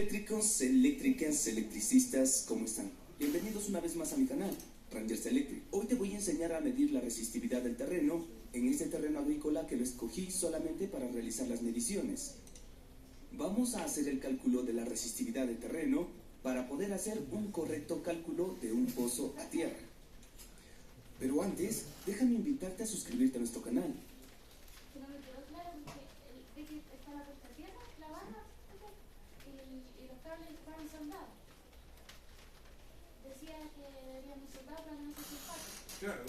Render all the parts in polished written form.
Eléctricos, eléctricas, electricistas, ¿cómo están? Bienvenidos una vez más a mi canal, Rangers Electric. Hoy te voy a enseñar a medir la resistividad del terreno en este terreno agrícola que lo escogí solamente para realizar las mediciones. Vamos a hacer el cálculo de la resistividad del terreno para poder hacer un correcto cálculo de un pozo a tierra. Pero antes, déjame invitarte a suscribirte a nuestro canal. No me quedó claro porque ve que está la puesta a tierra, la barra y los cables estaban soldados. Decía que deberíamos soldar para que no se sulfate. Claro,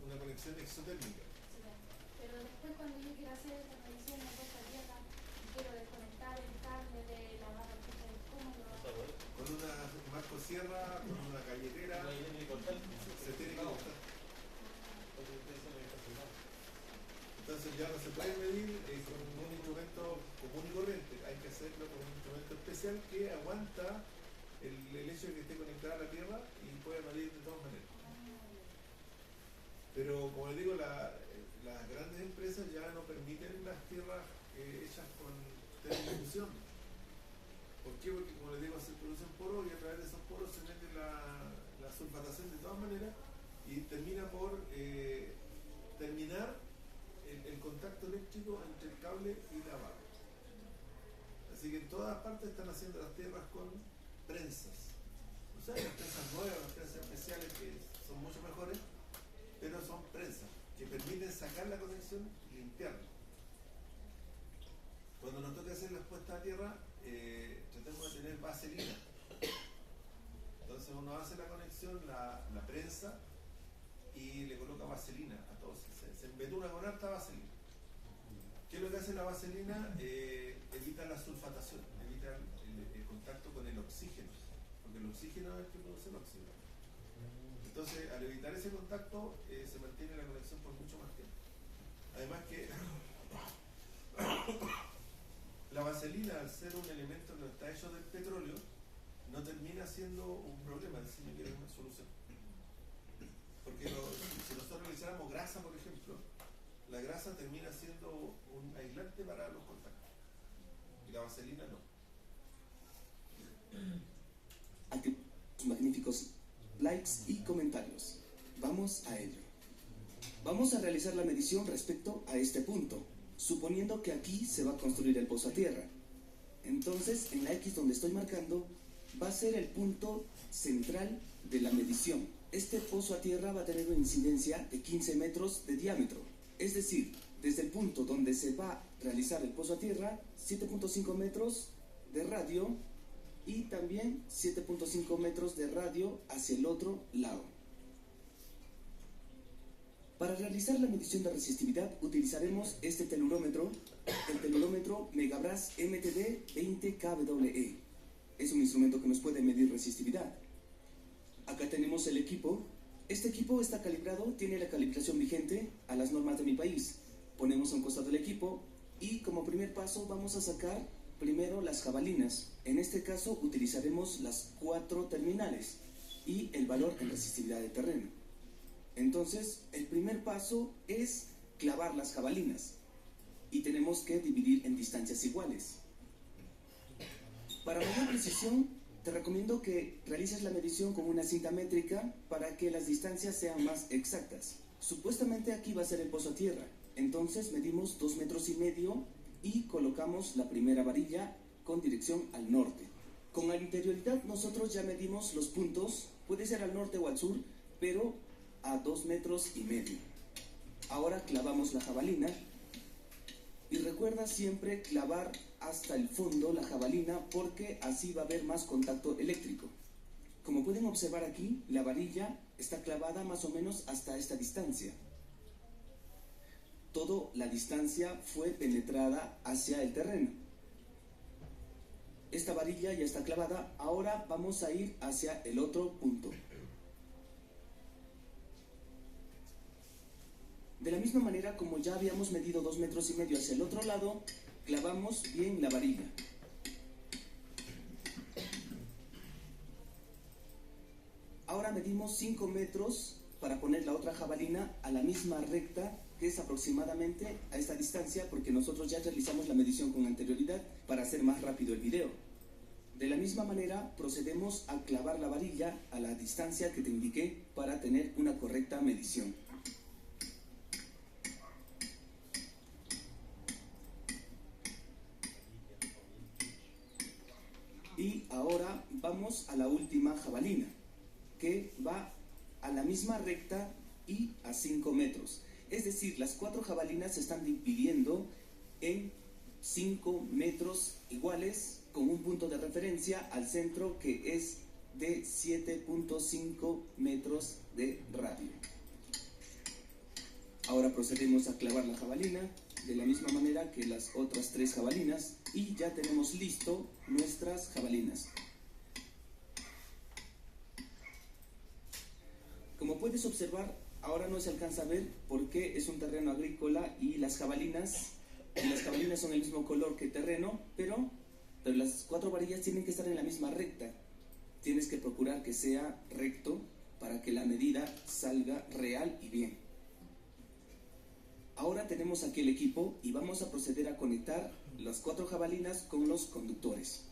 una conexión exotérmica. Sí, pero después cuando yo quiero hacer esta medición de puesta a tierra y quiero desconectar el cable de la barra, ¿cómo lo hago? Con una marcosierra, con una galletera, se tiene que cortar. Entonces ya no se puede medir con un instrumento común y corriente, hay que hacerlo con un instrumento especial que aguanta el hecho de que esté conectada a la tierra y puede medir de todas maneras. Pero como les digo, las grandes empresas ya no permiten las tierras hechas con termofusión. ¿Por qué? Porque como les digo, se producen poros y a través de esos poros se mete la sulfatación de todas maneras y termina por terminar el contacto eléctrico entre el cable y la barra. Así que en todas partes están haciendo las tierras con prensas. O sea, las prensas nuevas, las prensas especiales que son mucho mejores, pero son prensas que permiten sacar la conexión y limpiarla. Cuando nos toca hacer las puestas a tierra, tratemos de tener vaselina. Entonces uno hace la conexión, la prensa y le coloca vaselina a todo. Se embetuna con harta vaselina. ¿Qué es lo que hace la vaselina? Evita la sulfatación, evita el contacto con el oxígeno, porque el oxígeno es el que produce el óxido. Entonces, al evitar ese contacto, se mantiene la conexión por mucho más tiempo. Además que la vaselina, al ser un elemento que está hecho del petróleo, no termina siendo un problema, sino que es una solución. Porque si nosotros realizáramos grasa, por ejemplo, la grasa termina siendo un aislante para los contactos. Y la vaselina no. Activa tus magníficos likes y comentarios. Vamos a ello. Vamos a realizar la medición respecto a este punto, suponiendo que aquí se va a construir el pozo a tierra. Entonces, en la X donde estoy marcando, va a ser el punto central de la medición. Este pozo a tierra va a tener una incidencia de 15 metros de diámetro. Es decir, desde el punto donde se va a realizar el pozo a tierra, 7.5 metros de radio y también 7.5 metros de radio hacia el otro lado. Para realizar la medición de resistividad utilizaremos este telurómetro, el telurómetro Megabras MTD 20KWE. Es un instrumento que nos puede medir resistividad. Acá tenemos el equipo. Este equipo está calibrado, tiene la calibración vigente a las normas de mi país. Ponemos a un costado el equipo y como primer paso vamos a sacar primero las jabalinas. En este caso utilizaremos las 4 terminales y el valor en resistividad del terreno. Entonces, el primer paso es clavar las jabalinas y tenemos que dividir en distancias iguales. Para mayor precisión, te recomiendo que realices la medición con una cinta métrica para que las distancias sean más exactas. Supuestamente aquí va a ser el pozo a tierra, entonces medimos 2,5 metros y colocamos la primera varilla con dirección al norte. Con anterioridad nosotros ya medimos los puntos, puede ser al norte o al sur, pero a 2,5 metros. Ahora clavamos la jabalina y recuerda siempre clavar hasta el fondo la jabalina porque así va a haber más contacto eléctrico. Como pueden observar aquí, la varilla está clavada más o menos hasta esta distancia. Toda la distancia fue penetrada hacia el terreno. Esta varilla ya está clavada, ahora vamos a ir hacia el otro punto. De la misma manera como ya habíamos medido 2,5 metros hacia el otro lado, clavamos bien la varilla. Ahora medimos 5 metros para poner la otra jabalina a la misma recta que es aproximadamente a esta distancia, porque nosotros ya realizamos la medición con anterioridad para hacer más rápido el video. De la misma manera, procedemos a clavar la varilla a la distancia que te indiqué para tener una correcta medición. Y ahora vamos a la última jabalina, que va a la misma recta y a 5 metros. Es decir, las 4 jabalinas se están dividiendo en 5 metros iguales, con un punto de referencia al centro que es de 7.5 metros de radio. Ahora procedemos a clavar la jabalina de la misma manera que las otras 3 jabalinas y ya tenemos listo nuestras jabalinas. Como puedes observar, ahora no se alcanza a ver porque es un terreno agrícola y las jabalinas son el mismo color que el terreno, pero las 4 varillas tienen que estar en la misma recta. Tienes que procurar que sea recto para que la medida salga real y bien. Ahora tenemos aquí el equipo y vamos a proceder a conectar las 4 jabalinas con los conductores.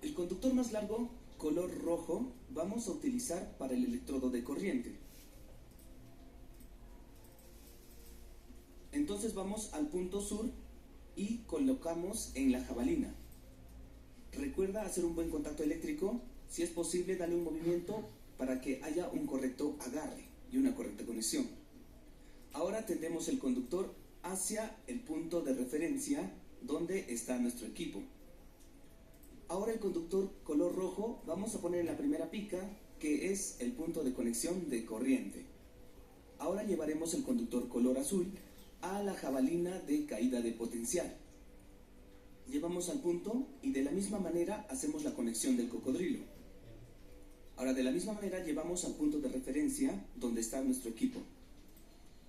El conductor más largo, color rojo, vamos a utilizar para el electrodo de corriente. Entonces vamos al punto sur y colocamos en la jabalina. Recuerda hacer un buen contacto eléctrico. Si es posible, dale un movimiento para que haya un correcto agarre y una correcta conexión. Ahora tendemos el conductor hacia el punto de referencia donde está nuestro equipo. Ahora el conductor color rojo vamos a poner en la primera pica, que es el punto de conexión de corriente. Ahora llevaremos el conductor color azul a la jabalina de caída de potencial. Llevamos al punto y de la misma manera hacemos la conexión del cocodrilo. Ahora de la misma manera llevamos al punto de referencia donde está nuestro equipo.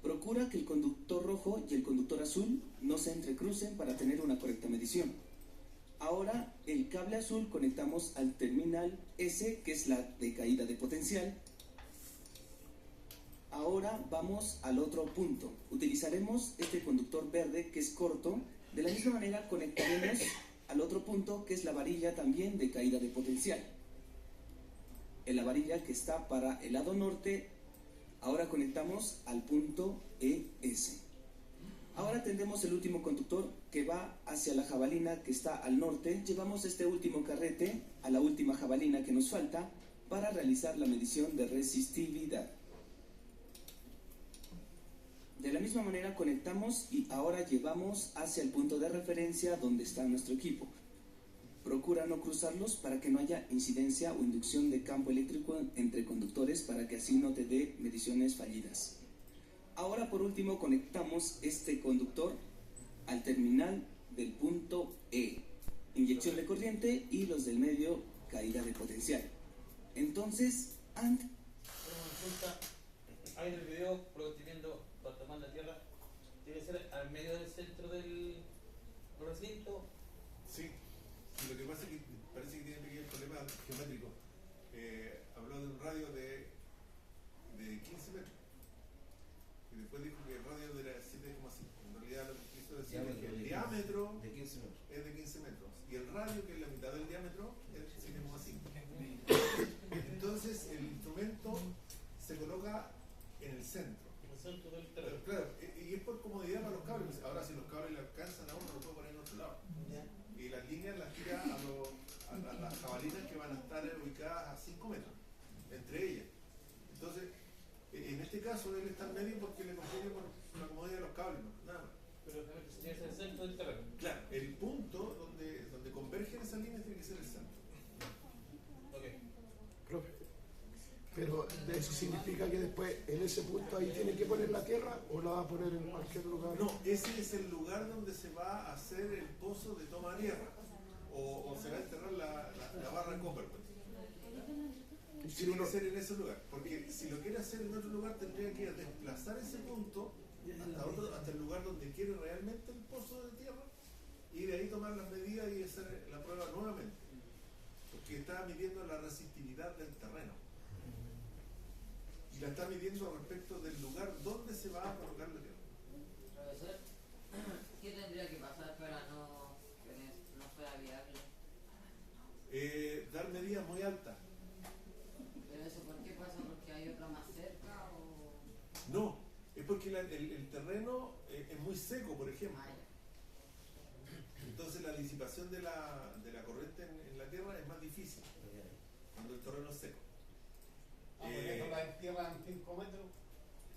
Procura que el conductor rojo y el conductor azul no se entrecrucen para tener una correcta medición. Ahora el cable azul conectamos al terminal S, que es la de caída de potencial. Ahora vamos al otro punto. Utilizaremos este conductor verde que es corto. De la misma manera conectaremos al otro punto que es la varilla también de caída de potencial. En la varilla que está para el lado norte, ahora conectamos al punto ES. Ahora tendremos el último conductor que va hacia la jabalina que está al norte. Llevamos este último carrete a la última jabalina que nos falta para realizar la medición de resistividad. De la misma manera conectamos y ahora llevamos hacia el punto de referencia donde está nuestro equipo. Procura no cruzarlos para que no haya incidencia o inducción de campo eléctrico entre conductores para que así no te dé mediciones fallidas. Ahora por último conectamos este conductor al terminal del punto E, inyección de corriente, y los del medio, caída de potencial. Entonces, Una consulta, ahí en el video, por lo que estoy viendo, para tomar la tierra, ¿debe ser al medio del centro del recinto? Sí, y lo que pasa es que parece que tiene un pequeño problema geométrico. Habló de un radio de 15 metros. Y después dijo que el radio era 7,5. En realidad lo que quiso decir es que el diámetro de 15 metros. es de 15 metros. Y el radio, que es la mitad del diámetro, es 7,5. Entonces el instrumento se coloca en el centro. En el centro del terreno. Claro, y es por comodidad para los cables. Ahora si los cables le alcanzan a uno, lo puedo poner en otro lado. ¿Ya? Y las líneas las tira a las jabalinas que van a estar ubicadas a 5 metros entre ellas. Entonces, en este caso él está en medio porque le conviene por la comodidad de los cables, ¿no? Nada más. Pero tiene que ser el centro del terreno. Claro, el punto donde convergen esas líneas tiene que ser el centro. Ok. Profe, pero eso significa que después en ese punto ahí tiene que poner la tierra o la va a poner en cualquier lugar. No, ese es el lugar donde se va a hacer el pozo de toma tierra o se va a enterrar la barra Copperwood. Y si Tiene uno, que ser en ese lugar, porque si lo quiere hacer en otro lugar tendría que desplazar ese punto hasta el lugar donde quiere realmente el pozo de tierra y de ahí tomar las medidas y hacer la prueba nuevamente, porque está midiendo la resistividad del terreno. y la está midiendo respecto del lugar donde se va a colocar la tierra. Profesor, ¿qué tendría que pasar para que no fuera viable? Dar medidas muy altas. ¿Pero eso por qué pasa? ¿Porque hay otra más cerca o...? No, es porque el terreno es muy seco, por ejemplo. Ah, ya. Entonces la disipación de la corriente en la tierra es más difícil cuando el terreno es seco. Por eso la entierran 5 metros.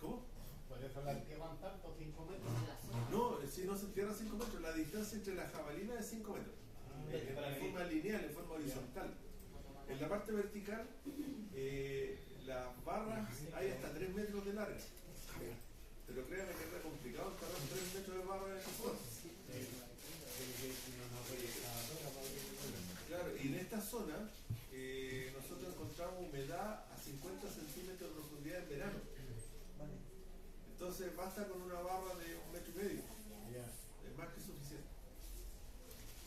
¿Cómo? Por eso la entierran tanto, 5 metros. No, si no se entierra 5 metros, la distancia entre las jabalinas es 5 metros. En forma lineal, en forma horizontal. En la parte vertical, las barras hay hasta 3 metros de larga. Pero créanme que es complicado enterrar 3 metros de barra en el suelo. Claro, y en esta zona nosotros encontramos humedad a 50 centímetros de profundidad en verano. Entonces basta con una barra de 1,5 metros. Es más que suficiente.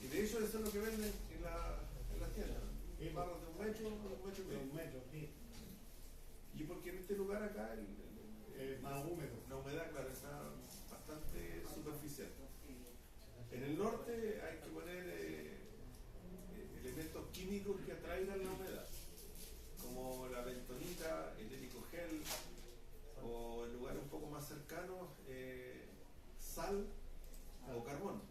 Y de hecho eso es lo que venden en las tiendas. Barras de 1 metro, 1,5 metros. Y porque en este lugar acá Es más húmedo. la humedad, claro, está bastante superficial. En el norte hay que poner elementos químicos que atraigan la humedad, como la bentonita, el helicogel, o en lugares un poco más cercanos, sal o carbón.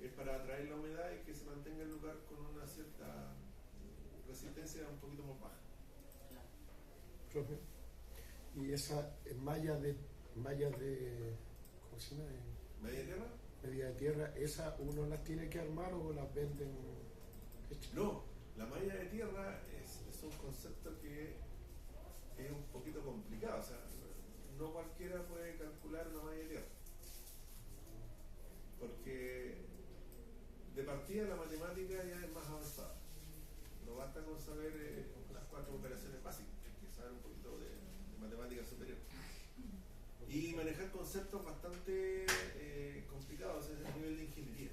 Es para atraer la humedad y que se mantenga el lugar con una cierta resistencia un poquito más baja. Profe, y esa malla de ¿cómo se llama? ¿Media tierra? Media de tierra, ¿esa uno las tiene que armar o las venden hechas? No, la malla de tierra es un concepto que es un poquito complicado, o sea, no cualquiera puede calcular una malla de tierra, porque de partida la matemática ya es más avanzada, no basta con saber las 4 operaciones básicas, hay que saber un poquito de matemática superior y manejar conceptos bastante complicados, es el nivel de ingeniería.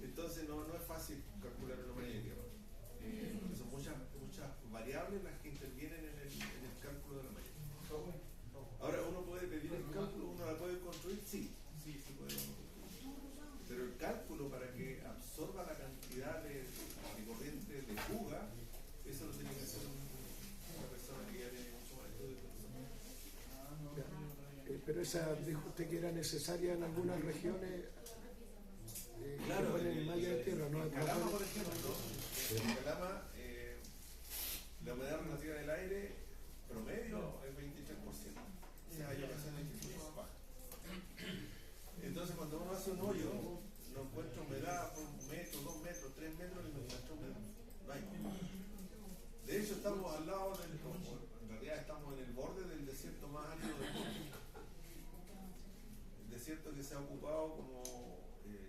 Entonces no es fácil calcular una malla de tierra, porque son muchas variables las que intervienen en el cálculo de la malla. Ahora, ¿uno puede pedir el cálculo? ¿Uno la puede construir? Sí puede construir. Pero el cálculo para que absorba la cantidad de corriente de fuga, eso lo tiene que hacer una persona que ya tiene mucho más estudio que nosotros. Pero esa, dijo usted que era necesaria en algunas regiones. Claro, que ponen malla de tierra, ¿no? en Calama, por ejemplo, en Calama la humedad relativa del aire promedio es 23%. O sea, hay ocasiones que es mucho más baja. Entonces, cuando uno hace un hoyo, no encuentra humedad por 1 metro, 2 metros, 3 metros y no encuentra humedad. No hay. De hecho, estamos al lado en realidad estamos en el borde del desierto más árido del mundo. El desierto que se ha ocupado como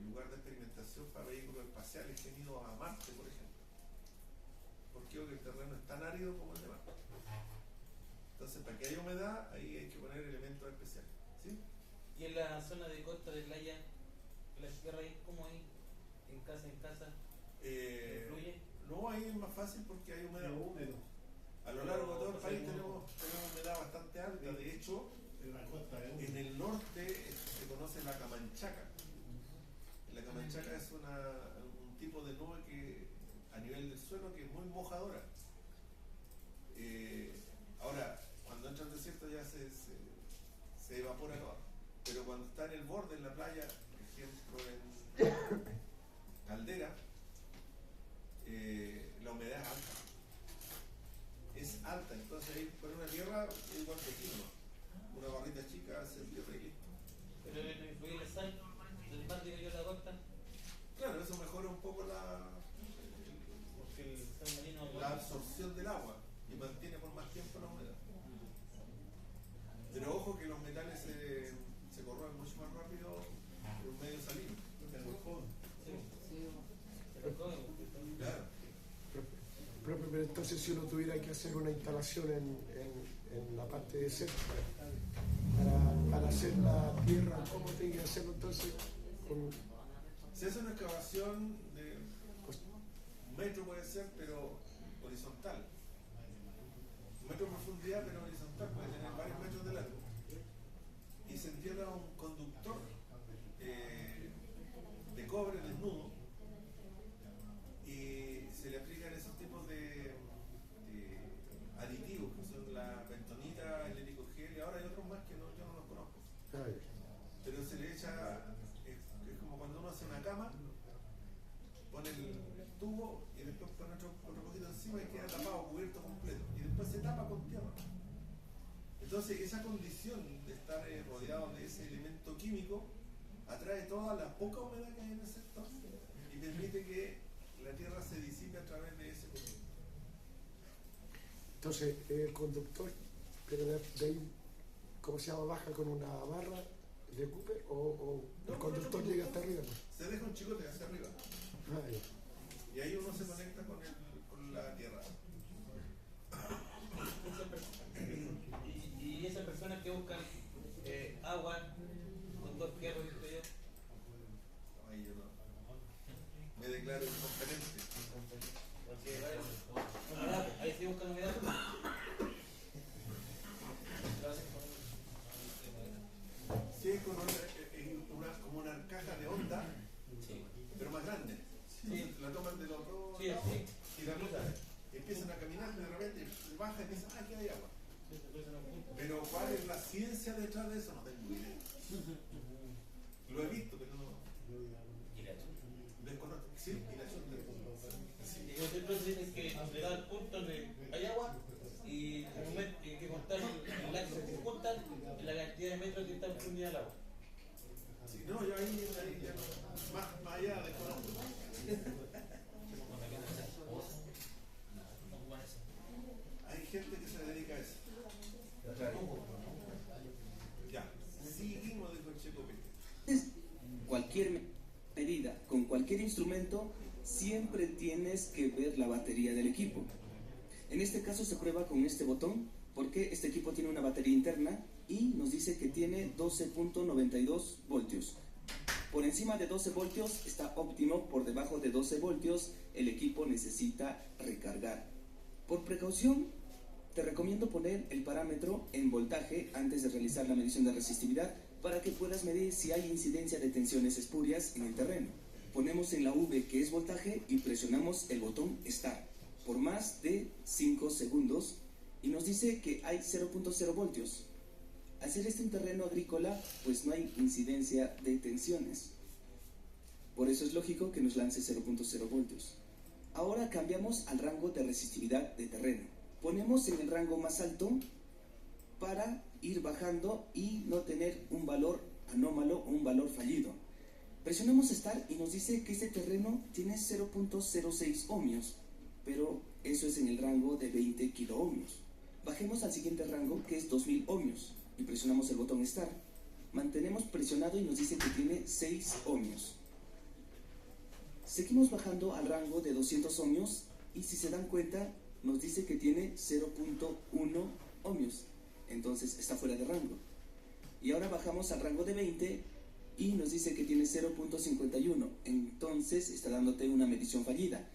lugar de experimentación para vehículos espaciales que han ido a Marte, por ejemplo. Porque el terreno es tan árido como el de Marte. Entonces, para que haya humedad, ahí hay que poner elementos especiales. ¿Sí? Y en la zona de costa de playa, la tierra ahí, ¿cómo ahí? En casa, ¿influye? No, ahí es más fácil porque hay humedad. Húmedo. A lo largo de todo el país tenemos humedad bastante alta. De hecho, En la costa es húmedo. en el norte se conoce la camanchaca. La camanchaca es un tipo de nube que a nivel del suelo que es muy mojadora. Ahora, cuando entra al desierto ya se evapora todo. Pero cuando está en el borde, en la playa, por ejemplo en Caldera, la humedad es alta. Es alta, entonces ahí con una tierra es igual que aquí, ¿no? Una barrita chica se entierra y listo. Pero no influye la sal del mar de la costa, Claro, eso mejora un poco porque el sal marino la absorción del agua y mantiene por más tiempo la humedad. Pero ojo que los metales se corroen mucho más rápido en un medio salino. Claro. Profe, pero entonces si uno tuviera que hacer una instalación en la parte desértica para hacer la tierra, ¿cómo tiene que hacerlo entonces? Se hace una excavación de 1 metro puede ser, pero horizontal. 1 metro de profundidad, pero horizontal, puede tener varios metros de largo. Y se entierra un conductor de cobre desnudo y se le aplican esos tipos de aditivos que son la bentonita, el helicogel, y ahora hay otros más que yo no los conozco. Pero se le echa, es como cuando uno hace una cama, pone el tubo y después pone otro poquito encima y queda tapado, cubierto completo, y después se tapa con tierra. Entonces esa condición de estar rodeado de ese elemento químico atrae toda la poca humedad que hay en el sector y permite que la tierra se disipe a través de ese conducto. Entonces, el conductor, pero de ahí, ¿cómo se llama? Baja con una barra de Cooper o No, el conductor llega hasta arriba, ¿no? Se deja un chicote hacia arriba y ahí uno se conecta con la tierra. Y esas personas que buscan agua con 2 fierros, Ahí yo no. Me declaro incompetente. ahí sí buscan humedad. Sí, es como una caja de onda, pero más grande. Sí. La toman de los dos Sí, lados sí. y la ruta empiezan a caminar y de repente baja y piensan, aquí hay agua. Pero ¿cuál es la ciencia detrás de eso? No tengo idea. Lo he visto, pero no. Desconozco. Sí, y la chunta. Y los otros dicen que le da el punto donde hay agua y en el momento hay que contar el lago que se juntan en la cantidad de metros que está profundidad el agua. Sí, no, yo ahí ya no. Más allá desconozco. Hay gente que se dedica a eso. Ya, seguimos de Checo Pete. Cualquier medida, con cualquier instrumento, siempre tienes que ver la batería del equipo. En este caso se prueba con este botón, porque este equipo tiene una batería interna y nos dice que tiene 12.92 voltios. Por encima de 12 voltios está óptimo, por debajo de 12 voltios el equipo necesita recargar. Por precaución, te recomiendo poner el parámetro en voltaje antes de realizar la medición de resistividad para que puedas medir si hay incidencia de tensiones espurias en el terreno. Ponemos en la V que es voltaje y presionamos el botón Start por más de 5 segundos y nos dice que hay 0.0 voltios. Al ser este un terreno agrícola, pues no hay incidencia de tensiones. Por eso es lógico que nos lance 0.0 voltios. Ahora cambiamos al rango de resistividad de terreno. Ponemos en el rango más alto para ir bajando y no tener un valor anómalo o un valor fallido. Presionamos Start y nos dice que este terreno tiene 0.06 ohmios, pero eso es en el rango de 20 kiloohmios. Bajemos al siguiente rango, que es 2000 ohmios, y presionamos el botón Start. Mantenemos presionado y nos dice que tiene 6 ohmios. Seguimos bajando al rango de 200 ohmios y si se dan cuenta nos dice que tiene 0.1 ohmios, entonces está fuera de rango. Y ahora bajamos al rango de 20 y nos dice que tiene 0.51, entonces está dándote una medición fallida.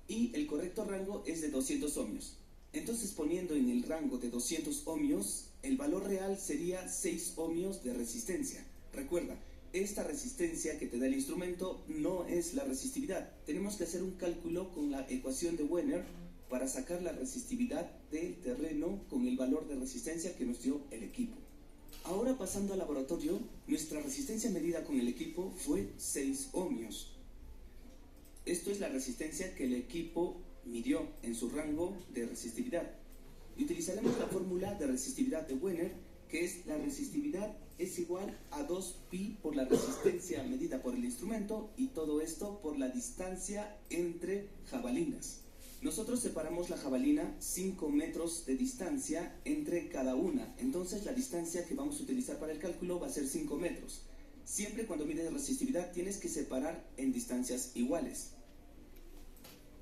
Y el correcto rango es de 200 ohmios. Entonces poniendo en el rango de 200 ohmios, el valor real sería 6 ohmios de resistencia. Recuerda, esta resistencia que te da el instrumento no es la resistividad. Tenemos que hacer un cálculo con la ecuación de Wenner para sacar la resistividad del terreno con el valor de resistencia que nos dio el equipo. Ahora pasando al laboratorio, nuestra resistencia medida con el equipo fue 6 ohmios. Esto es la resistencia que el equipo midió en su rango de resistividad. Y utilizaremos la fórmula de resistividad de Wenner, que es la resistividad es igual a 2pi por la resistencia medida por el instrumento y todo esto por la distancia entre jabalinas. Nosotros separamos la jabalina 5 metros de distancia entre cada una, entonces la distancia que vamos a utilizar para el cálculo va a ser 5 metros. Siempre cuando mides resistividad tienes que separar en distancias iguales.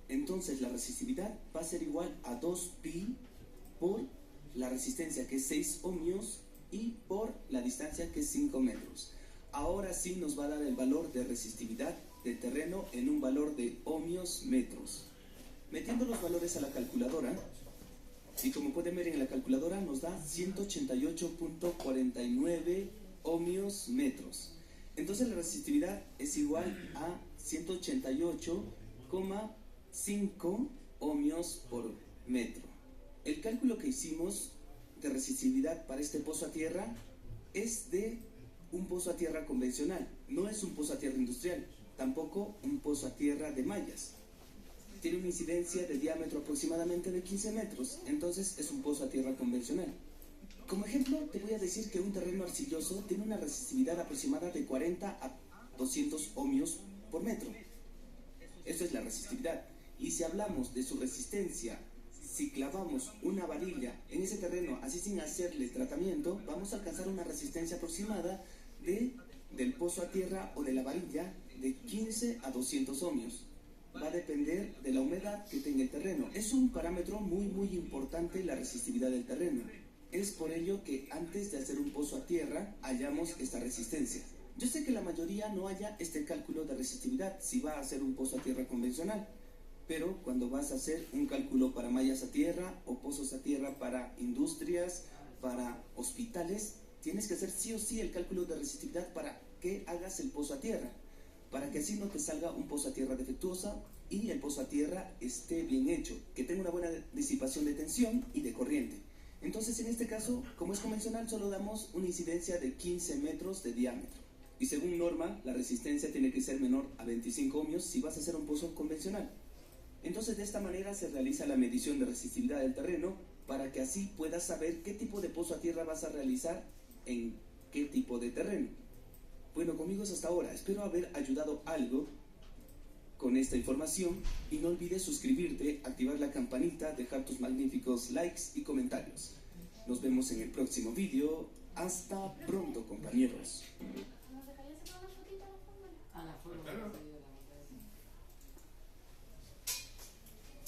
Entonces la resistividad va a ser igual a 2pi por la resistencia que es 6 ohmios y por la distancia que es 5 metros. Ahora sí nos va a dar el valor de resistividad del terreno en un valor de ohmios metros. Metiendo los valores a la calculadora, y como pueden ver en la calculadora nos da 188.49 ohmios metros. Entonces la resistividad es igual a 188,5 ohmios por metro. El cálculo que hicimos de resistividad para este pozo a tierra es de un pozo a tierra convencional, no es un pozo a tierra industrial, tampoco un pozo a tierra de mallas. Tiene una incidencia de diámetro aproximadamente de 15 metros, entonces es un pozo a tierra convencional. Como ejemplo, te voy a decir que un terreno arcilloso tiene una resistividad aproximada de 40 a 200 ohmios por metro. Esto es la resistividad. Y si hablamos de su resistencia, si clavamos una varilla en ese terreno así sin hacerle tratamiento, vamos a alcanzar una resistencia aproximada del pozo a tierra o de la varilla de 15 a 200 ohmios. Va a depender de la humedad que tenga el terreno. Es un parámetro muy importante la resistividad del terreno. Es por ello que antes de hacer un pozo a tierra hallamos esta resistencia. Yo sé que la mayoría no haya este cálculo de resistividad si va a hacer un pozo a tierra convencional, pero cuando vas a hacer un cálculo para mallas a tierra o pozos a tierra para industrias, para hospitales, tienes que hacer sí o sí el cálculo de resistividad para que hagas el pozo a tierra, para que así no te salga un pozo a tierra defectuosa y el pozo a tierra esté bien hecho, que tenga una buena disipación de tensión y de corriente. Entonces, en este caso, como es convencional, solo damos una incidencia de 15 metros de diámetro. Y según norma, la resistencia tiene que ser menor a 25 ohmios si vas a hacer un pozo convencional. Entonces, de esta manera se realiza la medición de resistividad del terreno para que así puedas saber qué tipo de pozo a tierra vas a realizar en qué tipo de terreno. Bueno, conmigo es hasta ahora. Espero haber ayudado algo con esta información y no olvides suscribirte, activar la campanita, dejar tus magníficos likes y comentarios. Nos vemos en el próximo vídeo. Hasta pronto, compañeros.